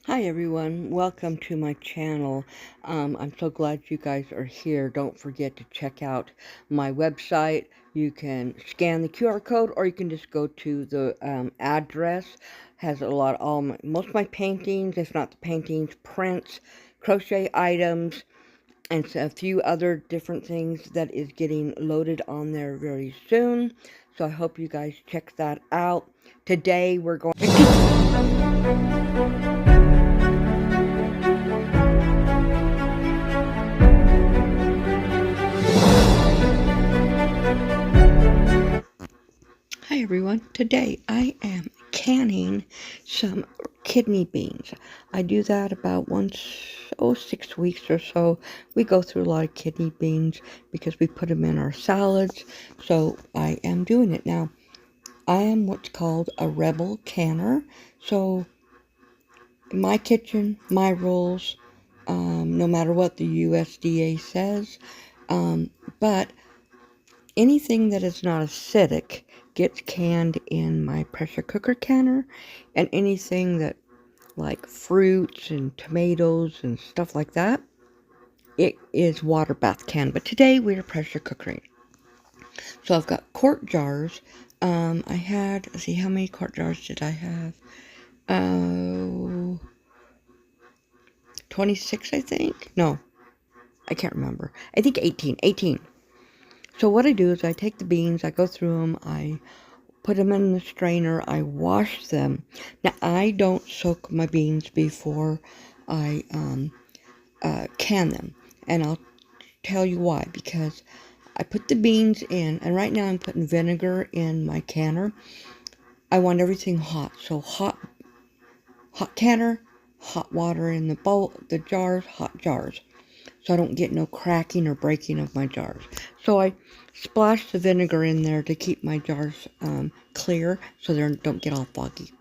Hi everyone, welcome to my channel. I'm so glad you guys are here. Don't forget to check out my website. You can scan the QR code or you can just go to the address. Has a lot, most of my paintings, if not the paintings, prints, crochet items, and a few other different things that is getting loaded on there very soon. So I hope you guys check that out. Today we're going Hi everyone, today I am canning some kidney beans. I do that about once, 6 weeks or so. We go through a lot of kidney beans because we put them in our salads, so I am doing it now. I am what's called a rebel canner, so my kitchen, my rules, no matter what the USDA says, but anything that is not acidic gets canned in my pressure cooker canner, and anything that like fruits and tomatoes and stuff like that, it is water bath canned. But today we're pressure cookering. So I've got quart jars. Let's see, how many quart jars did I have? 26, I think. No, I can't remember. I think 18. So what I do is I take the beans, I go through them, I put them in the strainer, I wash them. Now, I don't soak my beans before I can them, and I'll tell you why. Because I put the beans in, and right now I'm putting vinegar in my canner. I want everything hot, so hot canner, hot water in the bowl, the jars, hot jars, so I don't get no cracking or breaking of my jars. So I splash the vinegar in there to keep my jars clear so they don't get all foggy.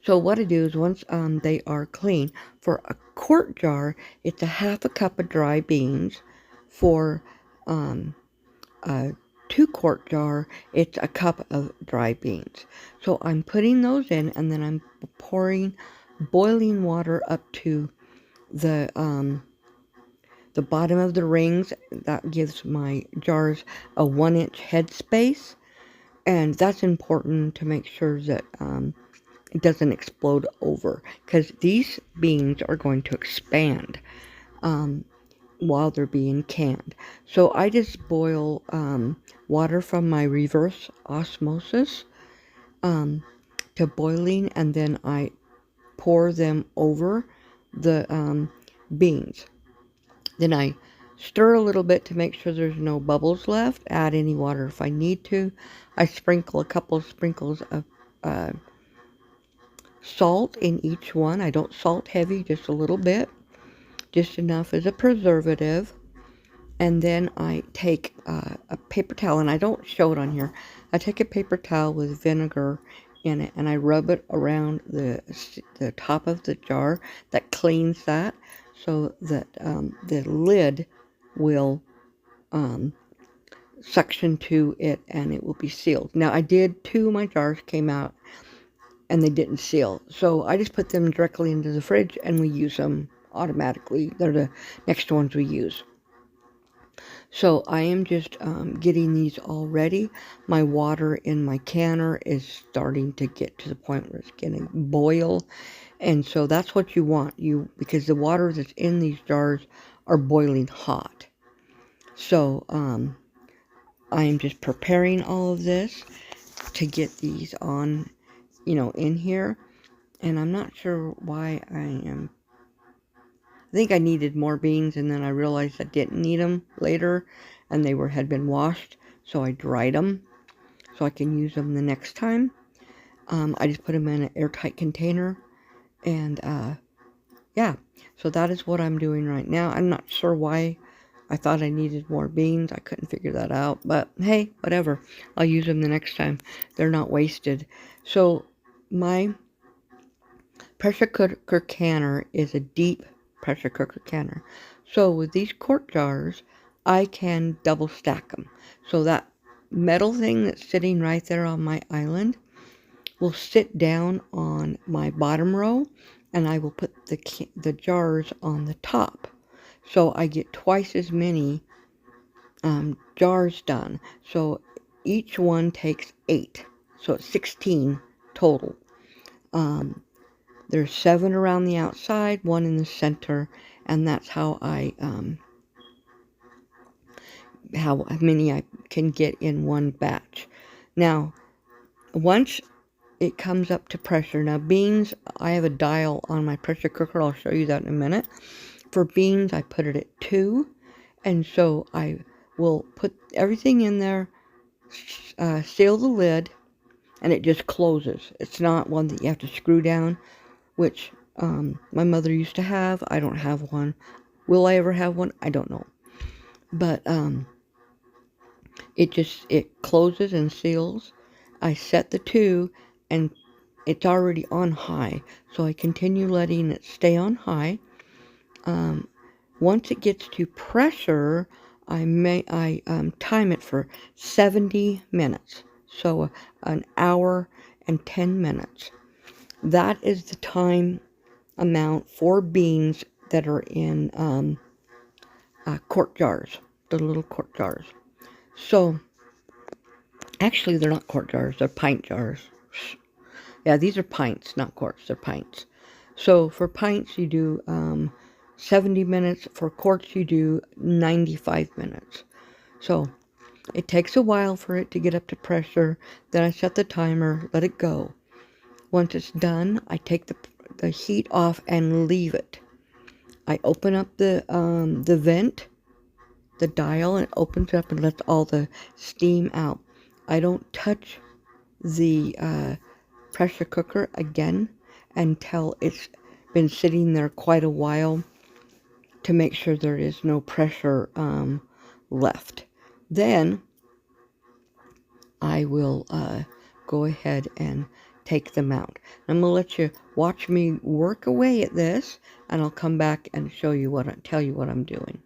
So what I do is once they are clean, for a quart jar, it's a half a cup of dry beans. For a 2-quart jar, it's a cup of dry beans. So I'm putting those in, and then I'm pouring boiling water up to the bottom of the rings. That gives my jars a 1-inch head space, and that's important to make sure that it doesn't explode over, because these beans are going to expand while they're being canned. So I just boil water from my reverse osmosis to boiling, and then I pour them over the beans. Then I stir a little bit to make sure there's no bubbles left. Add any water if I need to. I sprinkle a couple of sprinkles of salt in each one. I don't salt heavy, just a little bit, just enough as a preservative. And then I take a paper towel, and I don't show it on here. I take a paper towel with vinegar in it, and I rub it around the top of the jar. That cleans that, so that the lid will suction to it, and it will be sealed. Now, I did 2 of my jars came out and they didn't seal, so I just put them directly into the fridge and we use them automatically. They're the next ones we use. So I am just getting these all ready. My water in my canner is starting to get to the point where it's getting boil, and so that's what you want, because the water that's in these jars are boiling hot. So I am just preparing all of this to get these on, in here. And I'm not sure why I think I needed more beans, and then I realized I didn't need them later, and they had been washed, so I dried them so I can use them the next time. I just put them in an airtight container, and yeah, so that is what I'm doing right now. I'm not sure why I thought I needed more beans. I couldn't figure that out, but hey, whatever. I'll use them the next time. They're not wasted. So my pressure cooker canner is a deep pressure cooker canner. So with these quart jars, I can double stack them. So that metal thing that's sitting right there on my island will sit down on my bottom row, and I will put the jars on the top. So I get twice as many jars done. So each one takes 8. So it's 16 total. There's 7 around the outside, 1 in the center, and that's how how many I can get in one batch. Now, once it comes up to pressure, now beans, I have a dial on my pressure cooker. I'll show you that in a minute. For beans, I put it at 2, and so I will put everything in there, seal the lid, and it just closes. It's not one that you have to screw down, which my mother used to have. I don't have one. Will I ever have one? I don't know. But it closes and seals. I set the 2, and it's already on high, so I continue letting it stay on high. Once it gets to pressure, I time it for 70 minutes, so an hour and 10 minutes. That is the time amount for beans that are in quart jars, the little quart jars. So, actually, they're not quart jars, they're pint jars. Yeah, these are pints, not quarts, they're pints. So, for pints, you do 70 minutes. For quarts, you do 95 minutes. So, it takes a while for it to get up to pressure. Then I set the timer, let it go. Once it's done, I take the heat off and leave it. I open up the vent, the dial, and it opens up and lets all the steam out. I don't touch the pressure cooker again until it's been sitting there quite a while to make sure there is no pressure left. Then I will go ahead and take them out. I'm going to let you watch me work away at this, and I'll come back and tell you what I'm doing.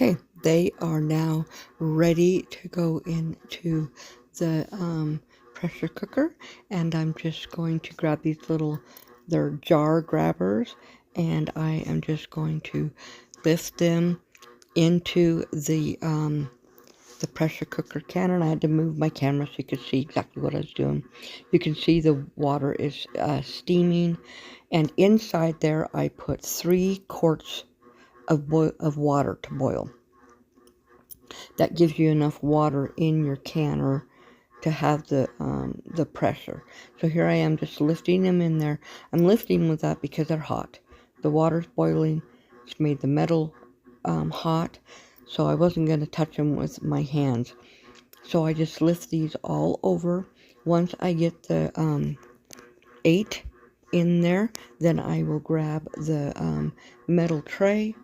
Okay, they are now ready to go into the pressure cooker, and I'm just going to grab these they're jar grabbers, and I am just going to lift them into the pressure cooker can, and I had to move my camera so you could see exactly what I was doing. You can see the water is steaming, and inside there I put 3 quarts of water to boil. That gives you enough water in your canner to have the pressure. So here I am just lifting them in there. I'm lifting with that because they're hot. The water's boiling. It's made the metal hot, so I wasn't going to touch them with my hands. So I just lift these all over. Once I get the 8 in there, then I will grab the metal tray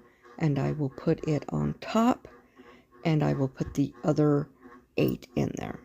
and I will put it on top, and I will put the other 8 in there.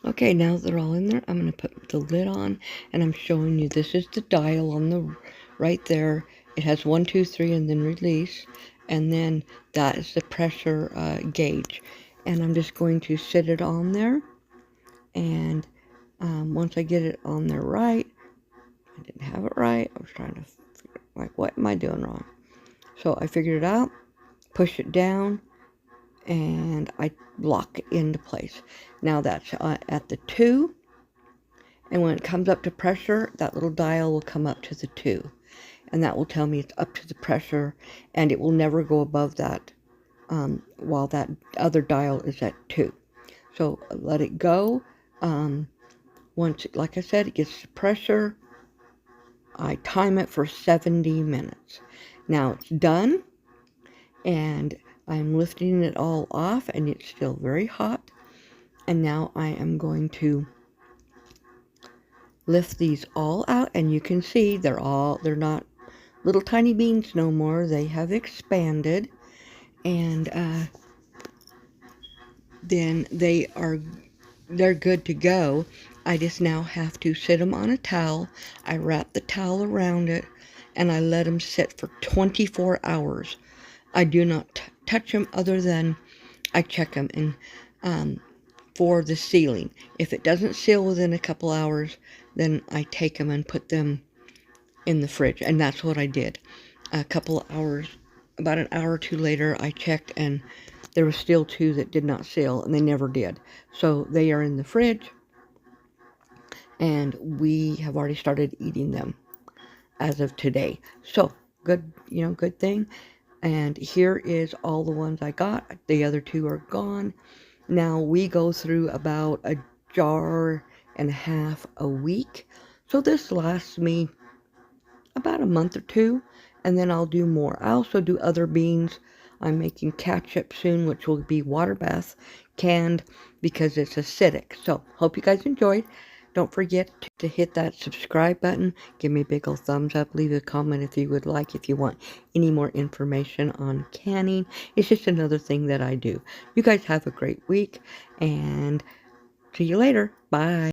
Okay, now they're all in there, I'm going to put the lid on, and I'm showing you this is the dial on the right there. It has 1, 2, 3, and then release, and then that is the pressure gauge. And I'm just going to sit it on there, and once I get it on there right, I didn't have it right. I was trying to figure, like, what am I doing wrong? So I figured it out, push it down, and I lock it into place. Now that's at the 2, and when it comes up to pressure, that little dial will come up to the 2, and that will tell me it's up to the pressure, and it will never go above that while that other dial is at 2. So let it go. Once, like I said, it gets to pressure, I time it for 70 minutes. Now it's done, and I'm lifting it all off, and it's still very hot. And now I am going to lift these all out, and you can see they're not little tiny beans no more. They have expanded, and then they're good to go. I just now have to sit them on a towel. I wrap the towel around it, and I let them sit for 24 hours. I do not touch them other than I check them and for the sealing. If it doesn't seal within a couple hours, then I take them and put them in the fridge, and that's what I did. A couple of hours, about an hour or 2 later, I checked, and there were still 2 that did not seal, and they never did. So they are in the fridge, and we have already started eating them as of today. So good, good thing. And here is all the ones I got. The other 2 are gone. Now we go through about a jar and a half a week. So this lasts me about a month or 2, and then I'll do more. I also do other beans. I'm making ketchup soon, which will be water bath canned because it's acidic. So hope you guys enjoyed. Don't forget to hit that subscribe button. Give me a big old thumbs up. Leave a comment if you would like, if you want any more information on canning. It's just another thing that I do. You guys have a great week, and see you later. Bye.